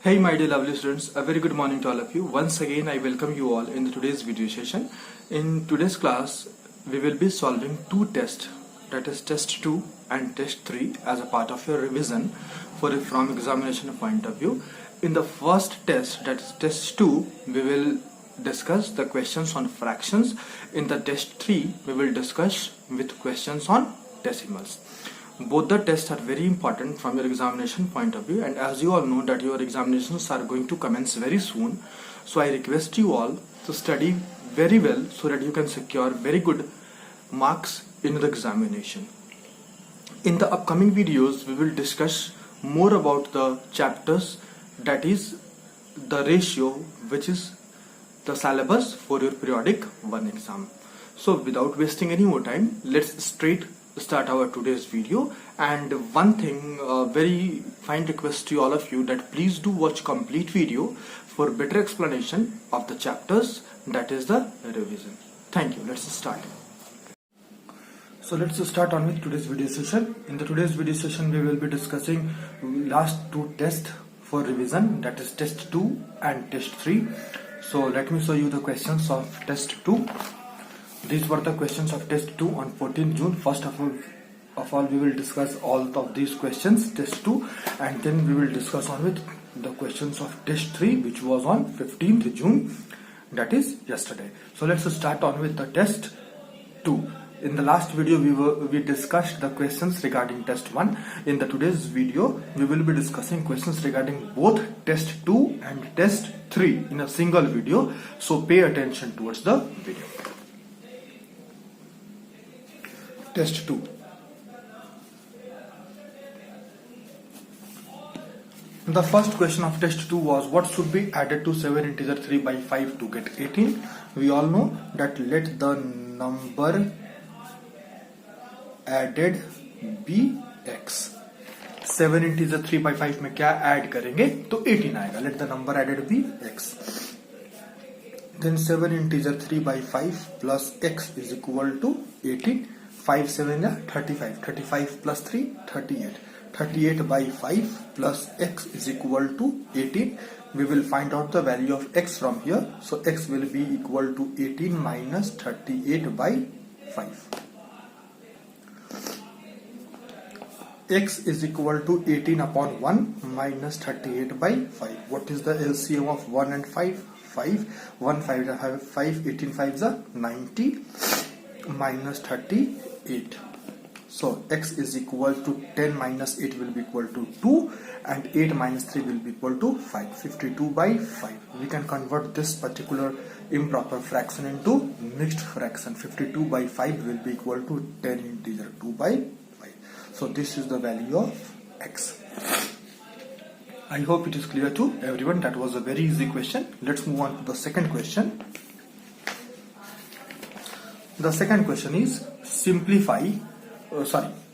Hey my dear lovely students, a very good morning to all of you. Once again I welcome you all in today's video session. In today's class we will be solving two tests, that is test 2 and test 3 as a part of your revision from examination point of view. In the first test, that is test 2, we will discuss the questions on fractions. In the test 3 we will discuss with questions on decimals. Both the tests are very important from your examination point of view, and as you all know that your examinations are going to commence very soon, so I request you all to study very well so that you can secure very good marks in the examination. In the upcoming videos we will discuss more about the chapters, that is the ratio, which is the syllabus for your periodic 1 exam. So without wasting any more time, let's straight start our today's video. And one thing, very fine request to all of you, that please do watch complete video for better explanation of the chapters, that is the revision. Thank you. Let's start. So let's start on with today's video session. In the today's video session we will be discussing last two tests for revision, that is test 2 and test 3. So let me show you the questions of test 2. These were the questions of test 2 on 14th June. First of all we will discuss all of these questions, test 2, and then we will discuss on with the questions of test 3, which was on 15th June, that is yesterday. So let's start on with the test 2. In the last video we discussed the questions regarding test 1. In the today's video we will be discussing questions regarding both test 2 and test 3 in a single video. So pay attention towards the video. Test 2. The first question of test 2 was, what should be added to 7 integer 3 by 5 to get 18? We all know that let the number added be x. 7 integer 3 by 5 में क्या add करेंगे तो 18 आएगा. Let the number added be x. Then 7 integer 3 by 5 plus x is equal to 18. 5 7 या 35. 35 plus 3 38. 38 by 5 plus x is equal to 18. We will find out the value of x from here. So x will be equal to 18 minus 38 by 5. X is equal to 18 upon 1 minus 38 by 5. What is the LCM of 1 and 5? 5. 1 5 5. 18 5 is 90 minus 38. So x is equal to 10 minus 8 will be equal to 2, and 8 minus 3 will be equal to 5. 52 by 5. We can convert this particular improper fraction into mixed fraction. 52 by 5 will be equal to 10 integer 2 by 5. So this is the value of x. I hope it is clear to everyone. That was a very easy question. Let's move on to the second question. The second question is simplify.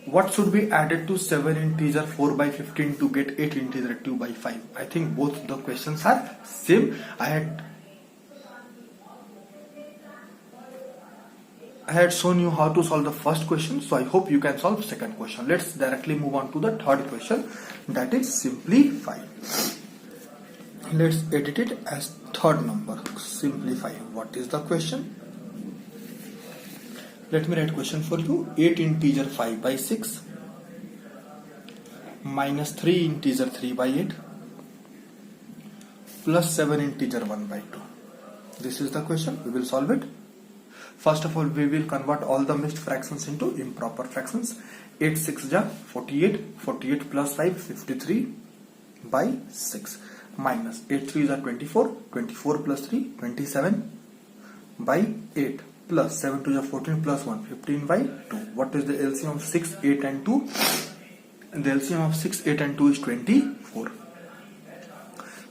What should be added to 7 integer 4 by 15 to get 8 integer 2 by 5? I think both the questions are same. I had shown you how to solve the first question, so I hope you can solve second question. Let's directly move on to the third question, that is simplify. Let's edit it as third number. Simplify. What is the question? Let me write question for you. 8 integer 5 by 6 minus 3 integer 3 by 8 plus 7 integer 1 by 2. This is the question. We will solve it. First of all, we will convert all the mixed fractions into improper fractions. 8 6 ja 48. 48 plus 5 53 by 6 minus 8 3 ja 24. 24 plus 3 27 by 8. Plus 7 to the 14 plus 1 15 by 2. What is the LCM of 6 8 and 2? And the LCM of 6 8 and 2 is 24.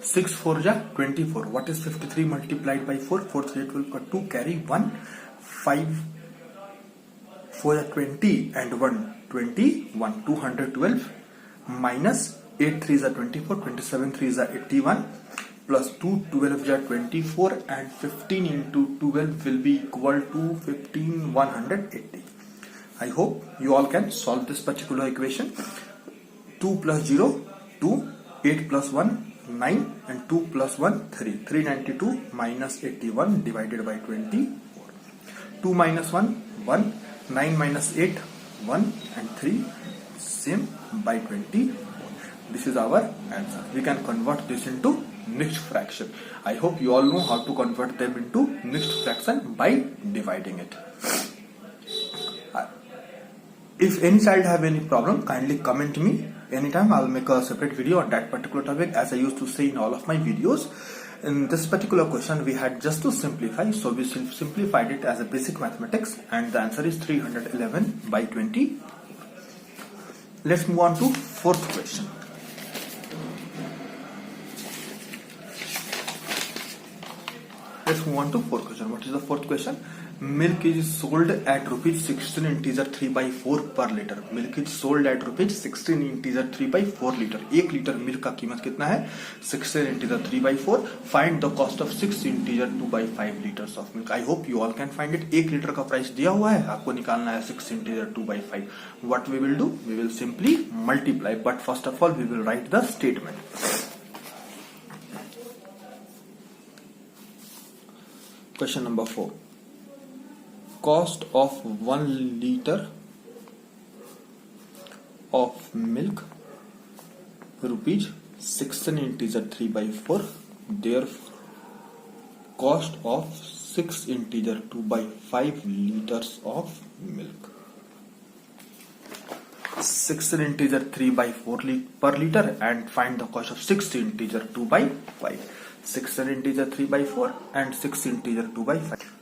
6 4 ja 24. What is 53 multiplied by 4? 4 3 12 got 2 carry 1. 5 4 ja 20 and 1 21. 212 minus 8 3 is 24. 27 3 is 81. Plus 2 12 ja 24, and 15 into 12 will be equal to 15180. I hope you all can solve this particular equation. 2 plus 0 2, 8 plus 1 9 and 2 plus 1 3. 392 minus 81 divided by 24. 2 minus 1 1. 9 minus 8 1 and 3 same by 24. This is our answer. We can convert this into mixed fraction. I hope you all know how to convert them into mixed fraction by dividing it. If any child have any problem, kindly comment me. Anytime I'll make a separate video on that particular topic, as I used to say in all of my videos. In this particular question, we had just to simplify, so we simplified it as a basic mathematics, and the answer is 311 by 20. Let's move on to fourth question. Let's move on to fourth question. What is the fourth question? Milk is sold at rupees 16 integer 3 by 4 per liter. Milk is sold at rupees 16 integer 3 by 4 liter. 1 litre milk का कीमत कितना है? 16 integer 3 by 4. Find the cost of 6 integer 2 by 5 liters of milk. I hope you all can find it. 1 litre का price दिया हुआ है, आपको निकालना है 6 integer 2 by 5. What we will do? We will simply multiply. But first of all, we will write the statement. Question number 4. Cost of 1 liter of milk rupees 16 integer 3 by 4. Therefore, cost of 6 integer 2 by 5 liters of milk. 16 integer 3 by 4 per liter and find the cost of 6 integer 2 by 5. 16 integer 3 by 4 and 6 integer 2 by 5.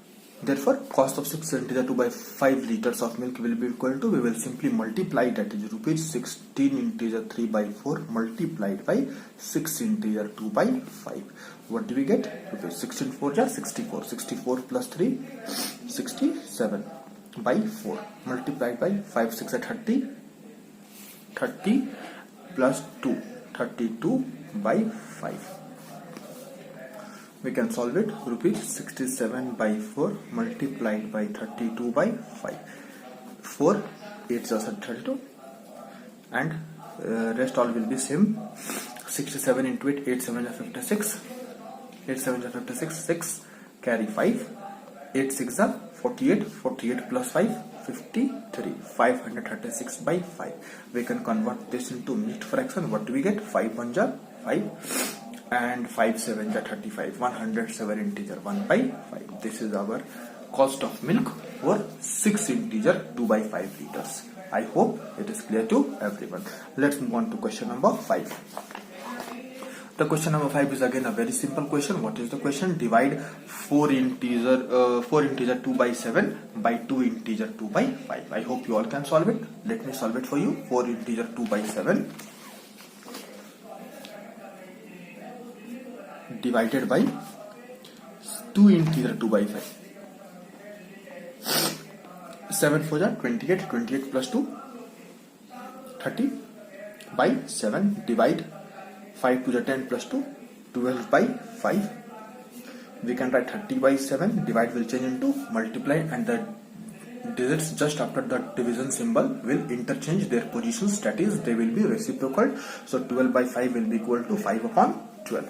Therefore, cost of 6 integer 2 by 5 liters of milk will be equal to, we will simply multiply, that is rupees 16 integer 3 by 4 multiplied by 6 integer 2 by 5. What do we get? Rupees 16 4 ja 64. 64 plus 3, 67 by 4 multiplied by 5 6 are 30. 30 plus 2, 32 by 5. We can solve it. Rupees 67 by 4 multiplied by 32 by 5. 4 8 are 32 and rest all will be same. 67 into 8, 8 7 are 56. 8 7 are 56. 6 carry 5. 8 6 are 48. 48 plus 5, 53. 536 by 5. We can convert this into mixed fraction. What do we get? 5 1 ja 5. And 5 7 ja 35. 107 integer 1 by 5. This is our cost of milk for 6 integer 2 by 5 liters. I hope it is clear to everyone. Let's move on to question number 5. The question number 5 is again a very simple question. What is the question? Divide 4 integer 2 by 7 by 2 integer 2 by 5. I hope you all can solve it. Let me solve it for you. 4 integer 2 by 7 divided by 2 integer 2 by 5. 7 4 ja 28. 28 plus 2, 30 by 7. Divide 5 2 ja 10 plus 2, 12 by 5. We can write 30 by 7. Divide will change into multiply, and the digits just after the division symbol will interchange their positions, that is they will be reciprocal. So 12 by 5 will be equal to 5 upon 12.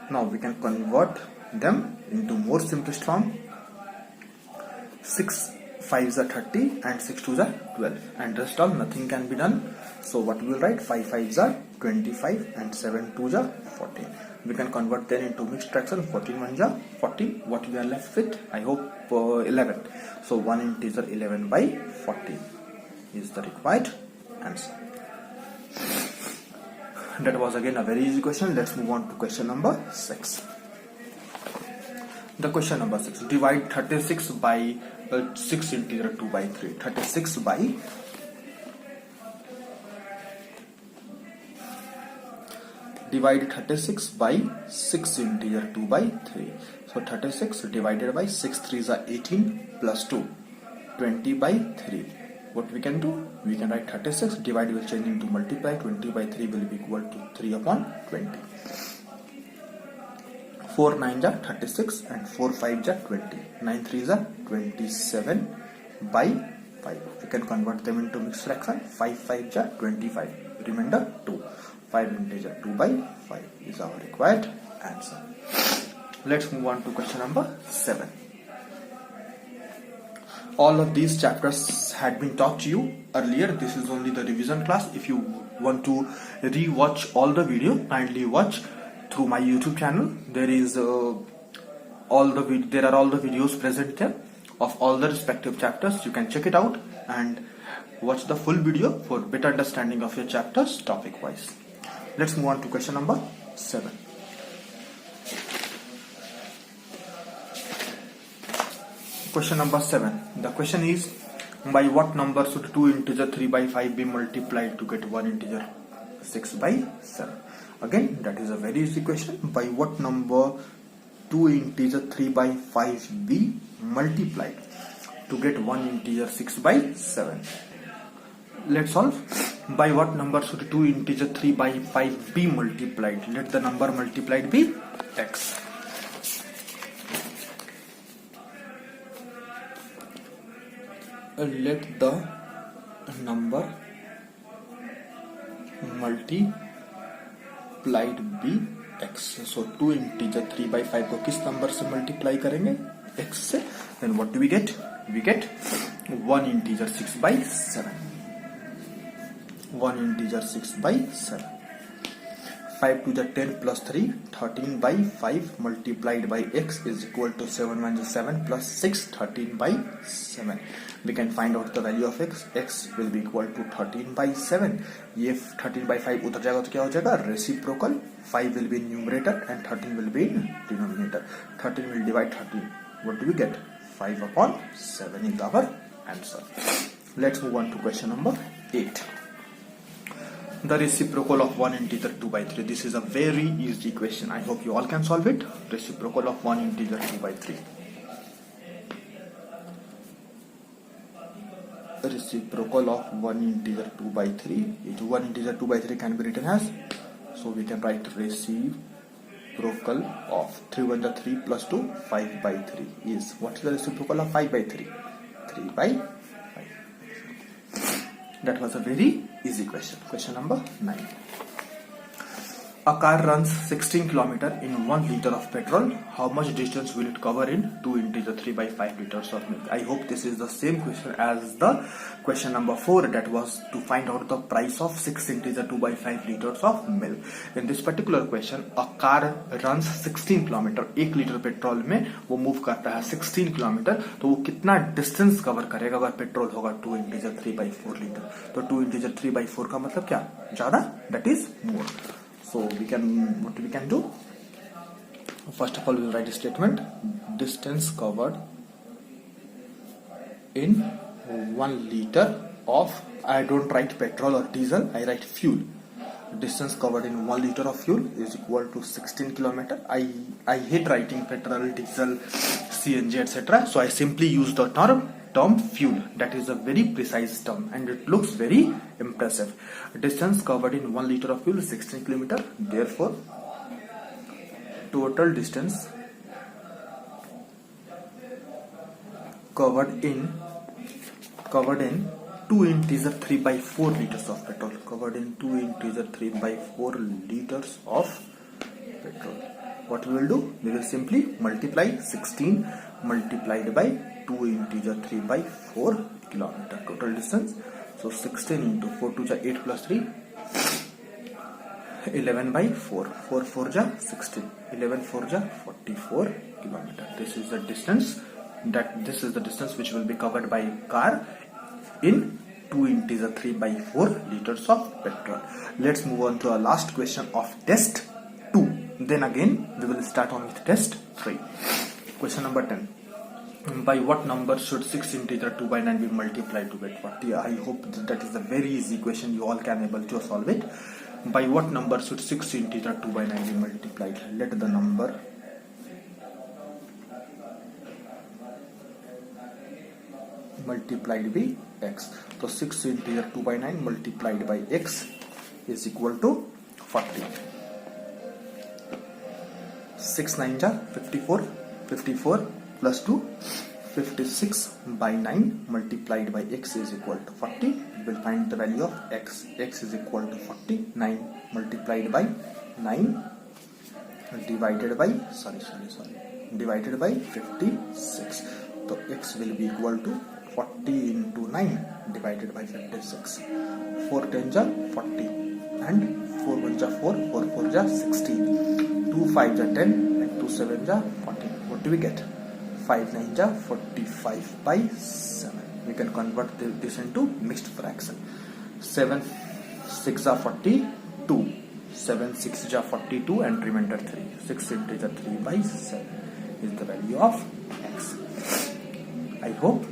Now we can convert them into more simplest form. 6 5s are 30 and 6 2s are 12, and rest all nothing can be done. So what we will write? 5 5s are 25 and 7 2s are 14. We can convert them into mixed fraction. 14 1s are 14. What we are left with? I hope 11. So 1 integer 11 by 14 is the required answer. That was again a very easy question. Let's move on to question number 6. The question number 6. Divide 36 by 6 integer 2 by 3. 36 by divide 36 by 6 integer 2 by 3. So 36 divided by 6 3s are 18 plus 2, 20 by 3. What we can do? We can write 36. Divide will change into multiply. 20 by 3 will be equal to 3 upon 20. 4 9 ja 36 and 4 5 ja 20. 9 3 ja 27 by 5. We can convert them into mixed fraction. 5 5 ja 25. Remainder 2. 5 integer 2 by 5 is our required answer. Let's move on to question number 7. All of these chapters had been taught to you earlier. This is only the revision class. If you want to re-watch all the video, kindly watch through my YouTube channel. There are all the videos present there of all the respective chapters. You can check it out and watch the full video for better understanding of your chapters topic wise. Let's move on to question number 7. Question number 7. The question is, by what number should 2 integer 3 by 5 be multiplied to get 1 integer 6 by 7? Again, that is a very easy question. By what number 2 integer 3 by 5 be multiplied to get 1 integer 6 by 7? Let's solve. By what number should 2 integer 3 by 5 be multiplied? Let the number multiplied be x. Let the number multiplied be x. So 2 integer 3 by 5 को किस number से multiply करेंगे? x से. Then what do we get? We get 1 integer 6 by 7. 1 integer 6 by 7. 5 to the 10 plus 3, 13 by 5 multiplied by x is equal to 7 minus 7 plus 6, 13 by 7. We can find out the value of x. X will be equal to 13 by 7. ये 13 by 5 उधर जाएगा तो क्या हो जाएगा? Reciprocal. 5 will be in numerator and 13 will be in denominator. 13 will divide 13. What do we get? 5 upon 7 is our answer. Let's move on to question number 8. The reciprocal of 1 integer 2 by 3. This is a very easy question. I hope you all can solve it. Reciprocal of 1 integer 2 by 3. Reciprocal of 1 integer 2 by 3. 1 integer 2 by 3 can be written as, so we can write reciprocal of 3 1 the 3 plus 2, 5 by 3 is, what is the reciprocal of 5 by 3? 3 by 5. That was a very easy question. Question number 9. A car runs 16 km in 1 liter of petrol. How much distance will it cover in 2 integer 3 by 5 liters of milk? I hope this is the same question as the question number 4, that was to find out the price of 6 integer 2 by 5 liters of milk. In this particular question, a car runs 16 km. 1 liter petrol में वो move करता है 16 kilometre, तो वो कितना distance cover करेगा अगर petrol होगा 2 इंटीजर 3 by 4 लीटर? तो 2 इंटीजर 3 by 4 का मतलब क्या? ज्यादा, that is more. So what we can do? First of all, we will write a statement: distance covered in 1 liter of, I don't write petrol or diesel, I write fuel. Distance covered in 1 liter of fuel is equal to 16 km. I hate writing petrol, diesel, CNG, etc. So I simply use the term fuel. That is a very precise term and it looks very impressive. Distance covered in 1 liter of fuel is 16 km. Therefore, total distance covered in 2 integer 3 by 4 liters of petrol. Covered in 2 integer 3 by 4 liters of petrol. What we will do? We will simply multiply 16 multiplied by 2 integer 3 by 4 kilometer. Total distance. So 16 into 4 to the 8 plus 3. 11 by 4. 4 4 ja 16. 11 4 ja 44 kilometer. This is the distance. This is the distance which will be covered by car in 2 integer 3 by 4 liters of petrol. Let's move on to our last question of test 2. Then again we will start on with test 3. Question number 10. By what number should 6 integer 2 by 9 be multiplied to get 40? I hope that is a very easy question. You all can able to solve it. By what number should 6 integer 2 by 9 be multiplied? Let the number multiplied by x. So 6 integer 2 by 9 multiplied by x is equal to 40. 6 9 ja 54. 54 plus 2 56 by 9 multiplied by x is equal to 40. We will find the value of x. X is equal to 40. 9 multiplied by 9 divided by divided by 56. So x will be equal to 40 into 9 divided by 56. 4 10 ja 40 and 4 1 ja 4, 4 4 ja 16, 2 5 ja 10 and 2 7 ja 40. What do we get? 5 9 ja 45 by 7. We can convert this into mixed fraction. 7 6 ja 42, 7 6 ja 42 and remainder 3. 6 into 3 by 7 is the value of x. I hope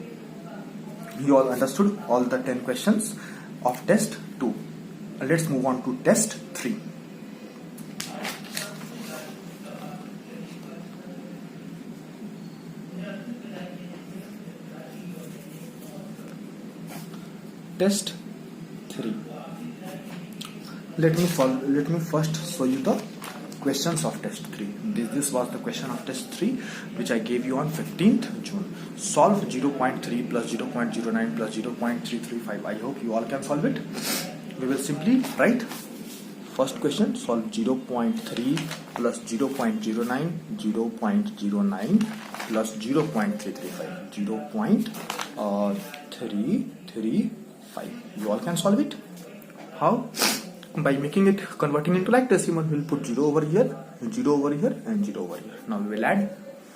you all understood all the 10 questions of test 2. Let's move on to test 3. Test 3. Let me first show you the questions of test 3. This was the question of test 3 which I gave you on 15th June. Solve 0.3 plus 0.09 plus 0.335. I hope you all can solve it. We will simply write first question. Solve 0.3 plus 0.09, 0.09 plus 0.335, 0.335. You all can solve it. How? By making it, converting into like decimal. We'll put 0 over here, 0 over here and 0 over here. Now we will add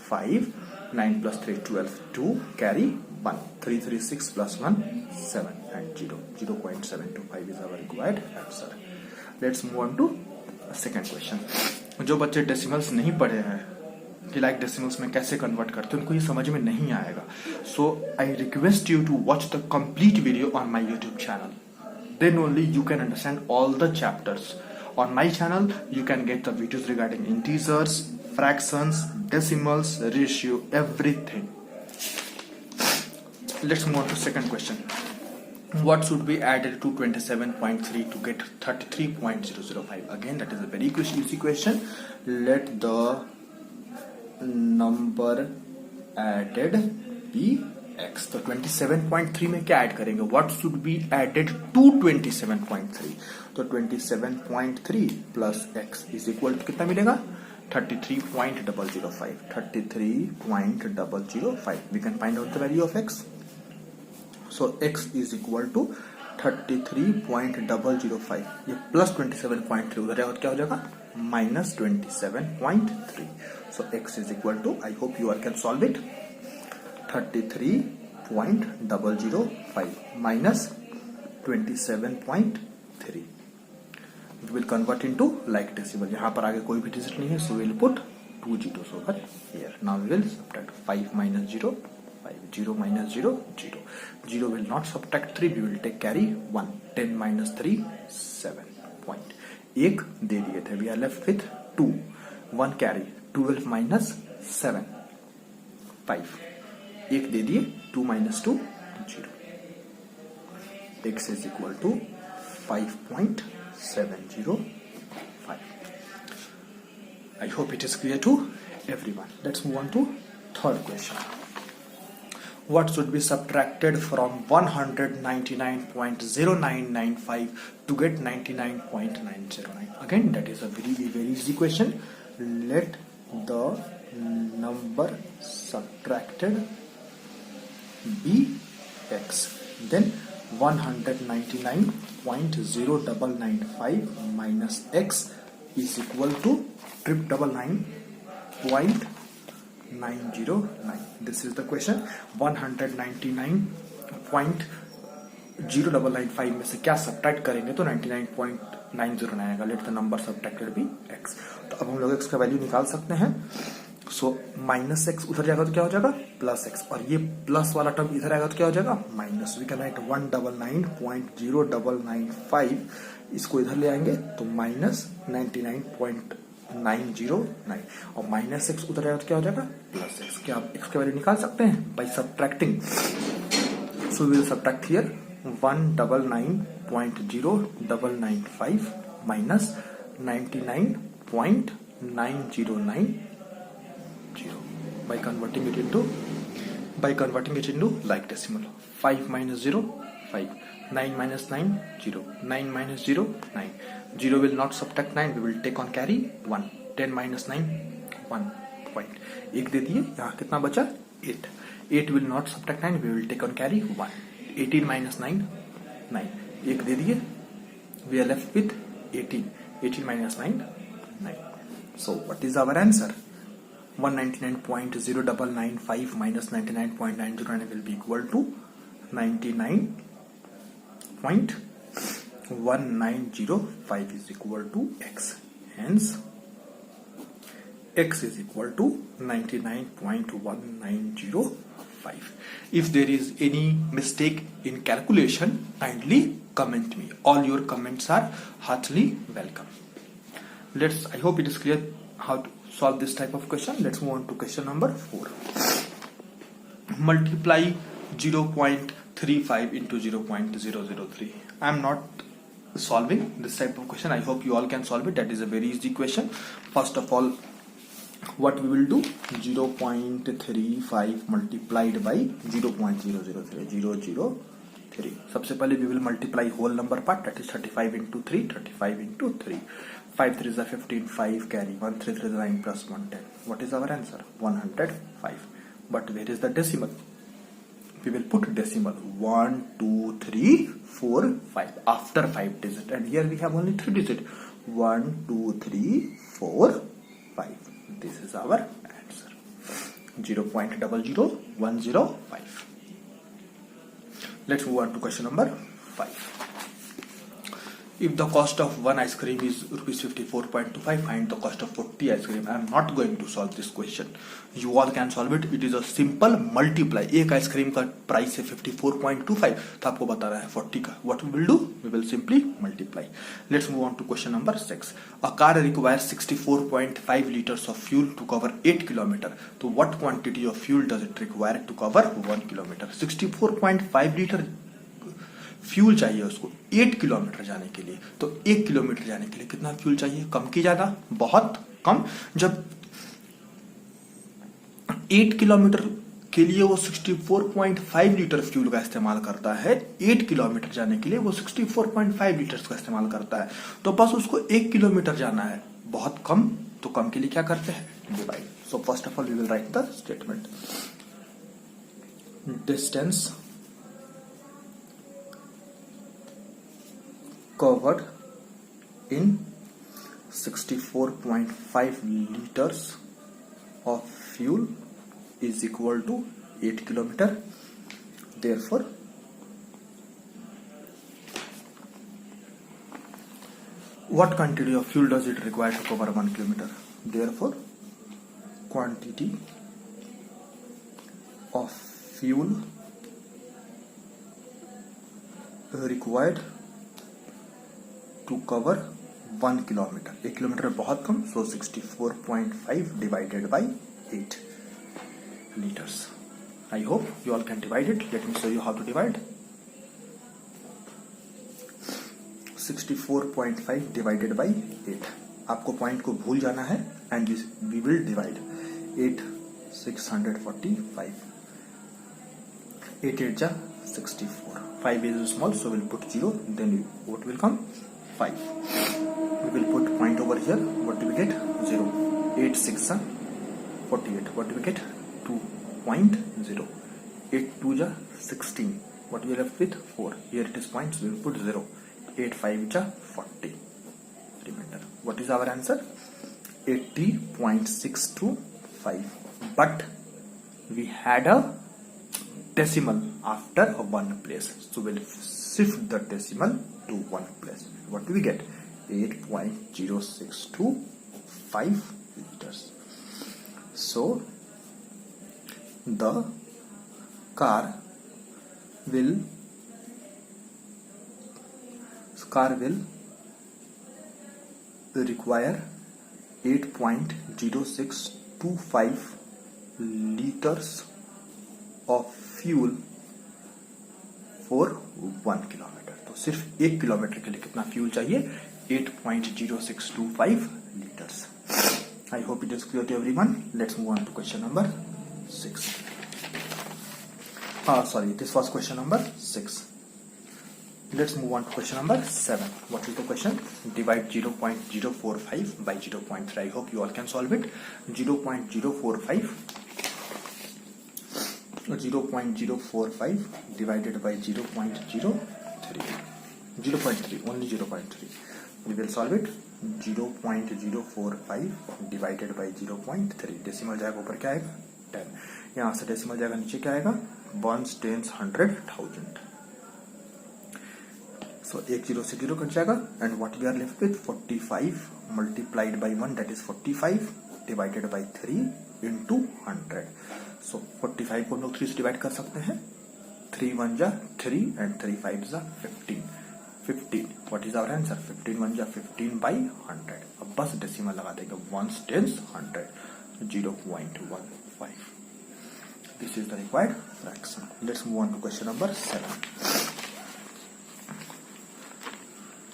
5, 9 plus 3 12, 2 carry 1, 3 3 6 plus 1 7 and 0, 0.725 is our required answer. Let's move on to second question. जो बच्चे decimals नहीं पढ़े हैं कि like decimals में कैसे convert करते हैं उनको ये समझ में नहीं आएगा. So I request you to watch the complete video on my YouTube channel. Then only you can understand all the chapters. On my channel, you can get the videos regarding integers, fractions, decimals, ratio, everything. Let's move on to second question. What should be added to 27.3 to get 33.005? Again, that is a very easy question. Let the number added be x. तो 27.3 में क्या add करेंगे? What should be added to 27.3? तो 27.3 plus x is equal to कितना मिलेगा? 33.005. 33.005. We can find out the value of x. So x is equal to 33.005. ये plus 27.3 उधर जाएगा तो क्या हो जाएगा? Minus 27.3. So x is equal to, I hope you all can solve it. 33.005 minus 27.3. We will convert into like decimal. यहाँ पर आगे कोई भी digit नहीं है, so we will put 2 zeros over here. Now we will subtract 5 minus 0, 5, 0 minus 0, 0. 0 will not subtract 3, we will take carry 1. 10 minus 3, 7 point. एक दे दिए थे, we are left with 2. 1 carry, 12 minus 7, 5. एक दे दिए, 2 minus 2, 0. x is equal to 5.705. I hope it is clear to everyone. Let's move on to third question. What should be subtracted from 199.0995 to get 99.909? Again, that is a very easy question. Let the number subtracted be x. Then 199.0995 minus x is equal to 999.909. This is the question. 199.0995 में से क्या subtract करेंगे तो 99.909 आएगा. Let the number subtracted be x. तो अब हम लोग x का वैल्यू निकाल सकते हैं. सो माइनस एक्स उधर जाएगा तो क्या हो जाएगा? Plus x. और ये प्लस वाला टर्म इधर आएगा तो क्या हो जाएगा? माइनस. We can write 199.0995. इसको इधर ले आएंगे तो माइनस 99.909. और माइनस एक्स उधर आएगा तो क्या हो जाएगा? Plus x. क्या आप एक्स का वैल्यू निकाल सकते हैं by subtracting? So we will subtract here 199.0995 minus 99.909 by converting it into by converting it into like decimal. 5 minus 0, 5. 9 minus 9, 0. 9 minus 0, 9. 0 will not subtract 9, we will take on carry 1. 10 minus 9, 1 point. एक दे दिए, यहाँ कितना बचा 8. 8 will not subtract 9, we will take on carry 1. 18 minus 9, 9. एक दे दिए, we are left with 18. 18 minus 9, 9. So what is our answer? 199.0995 minus 99.909 will be equal to 99.1905 is equal to x. Hence, x is equal to 99.1905. If there is any mistake in calculation, kindly comment me. All your comments are heartily welcome. I hope it is clear how to solve this type of question. Let's move on to question number 4. Multiply 0.35 into 0.003. I am not solving this type of question. I hope you all can solve it. That is a very easy question. First of all, what we will do, 0.35 multiplied by 0.003. सबसे पहले we will multiply whole number part, that is 35 into 3, 35 into 3. 5 3 is 15, 5 carry, 1 3 3 is 9 plus 1 10. What is our answer? 105. But where is the decimal? We will put decimal 1 2 3 4 5 after 5 digit, and here we have only 3 digit. 1 2 3 4 5. This is our answer. 0.00105. Let's move on to question number 5. If the cost of one ice cream is rupees 54.25, find the cost of 40 ice cream. I am not going to solve this question. You all can solve it. It is a simple multiply. एक ice cream का price है 54.25, तो आपको बता रहा है 40 का. What we will do? We will simply multiply. Let's move on to question number 6. A car requires 64.5 liters of fuel to cover 8 km. So what quantity of fuel does it require to cover 1 km? 64.5 liter fuel चाहिए उसको 8 kilometre जाने के लिए. तो 1 kilometre जाने के लिए कितना फ्यूल चाहिए? कम की ज्यादा? बहुत कम. जब 8 किलोमीटर के लिए वो 64.5 लीटर फ्यूल का इस्तेमाल करता है, 8 किलोमीटर जाने के लिए वो 64.5 लीटर का इस्तेमाल करता है, तो बस उसको 1 किलोमीटर जाना है. बहुत कम, तो कम के लिए क्या करते हैं? Divide. So first of all we will write the statement. Distance covered in 64.5 liters of fuel is equal to 8 kilometer. Therefore, what quantity of fuel does it require to cover 1 kilometer? Therefore, quantity of fuel required to cover 1 kilometer. 1 kilometer बहुत कम, so 64.5 divided by 8 liters. I hope you all can divide it. Let me show you how to divide. 64.5 divided by 8. आपको point को भूल जाना है, and we will divide 8 645. 8 8 जा 64. 5 is small, so we'll put 0. Then what will come? 5. We will put point over here. What do we get? 0. 8 6 48. What do we get? 2.0. 8 2 ja 16. What we are left with? 4. Here it is points. We will put 0. 8 5 ja 40. Remainder. What is our answer? 80.625. But we had a decimal after one place, so we'll shift the decimal to one place. What do we get? 8.0625 liters. So the car will require 8.0625 liters of fuel for 1 kilometer. तो सिर्फ 1 kilometre के लिए कितना fuel चाहिए? 8.0625 liters. I hope it is clear to everyone. Let's move on to question number 6. Sorry, this was question number 6. Let's move on to question number 7. What is the question? Divide 0.045 by 0.3. I hope you all can solve it. 0.045 divided by 0.03. 0.3, only 0.3. We will solve it. 0.045 divided by 0.3. Decimal जाएगा ऊपर क्या आएगा 10. यहाँ से decimal जाएगा नीचे क्या आएगा 1s, 10s, 100, 1000. So एक 0 से 0 कट जाएगा and what we are left with 45 multiplied by 1, that is 45 divided by 3 into 100. So 45 को हम लोग 3 से डिवाइड कर सकते हैं. 3 1 जा 3 and 3 5 जा 15. 15. What is our answer? 15 1 जा 15 by 100. अब बस डेसिमल लगा देंगे 1s, 10s, 100. 0.15. This is the required fraction. Let's move on to question number 7.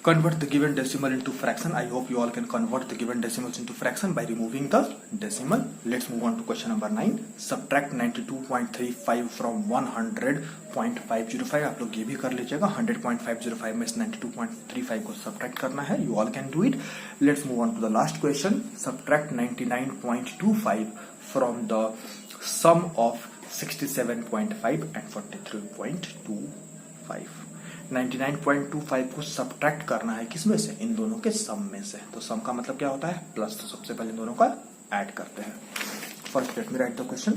Convert the given decimal into fraction. I hope you all can convert the given decimals into fraction by removing the decimal. Let's move on to question number 9. Subtract 92.35 from 100.505. आप लोग ये भी कर लीजिएगा. 100.505 में 92.35 को subtract करना है. You all can do it. Let's move on to the last question. Subtract 99.25 from the sum of 67.5 and 43.25. 99.25 को सब्ट्रैक्ट करना है किसमें से? इन दोनों के सम में से. तो सम का मतलब क्या होता है? प्लस. तो सबसे पहले इन दोनों का ऐड करते हैं. First let me right the question.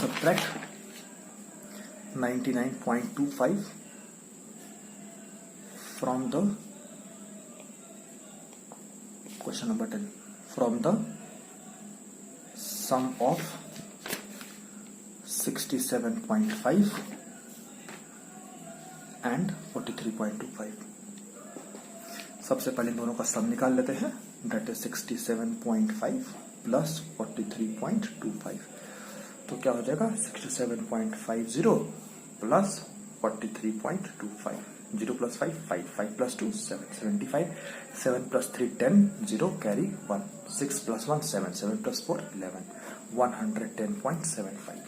Subtract 99.25 from the question number 10 from the sum of 67.5 and 43.25. सबसे पहले इन दोनों का सम निकाल लेते हैं. That is 67.5 plus 43.25. तो क्या हो जाएगा 67.50 plus 43.25. 0 plus 5 5 5 plus 2 7 75 7 plus 3 10 0 carry 1 6 plus 1 7 7 plus 4 11 110.75.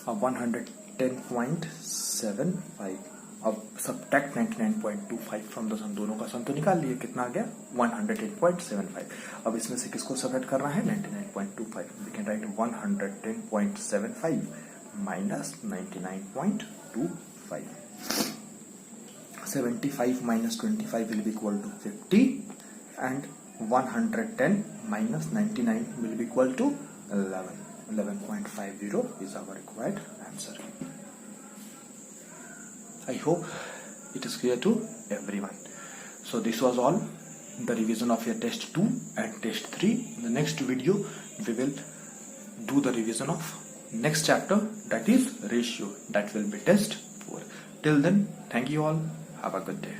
अब 110.75. अब subtract 99.25 from the sum. दोनों का सम तो निकाल लिए. कितना आ गया 110.75. अब इसमें से किसको subtract करना है 99.25. We can write 110.75 minus 99.25. 75 minus 25 will be equal to 50 and 110 minus 99 will be equal to 11. 11.50 is our required answer. I hope it is clear to everyone. So this was all the revision of your test 2 and test 3. In the next video we will do the revision of next chapter, that is ratio. That will be test 4. Till then, thank you all. Have a good day.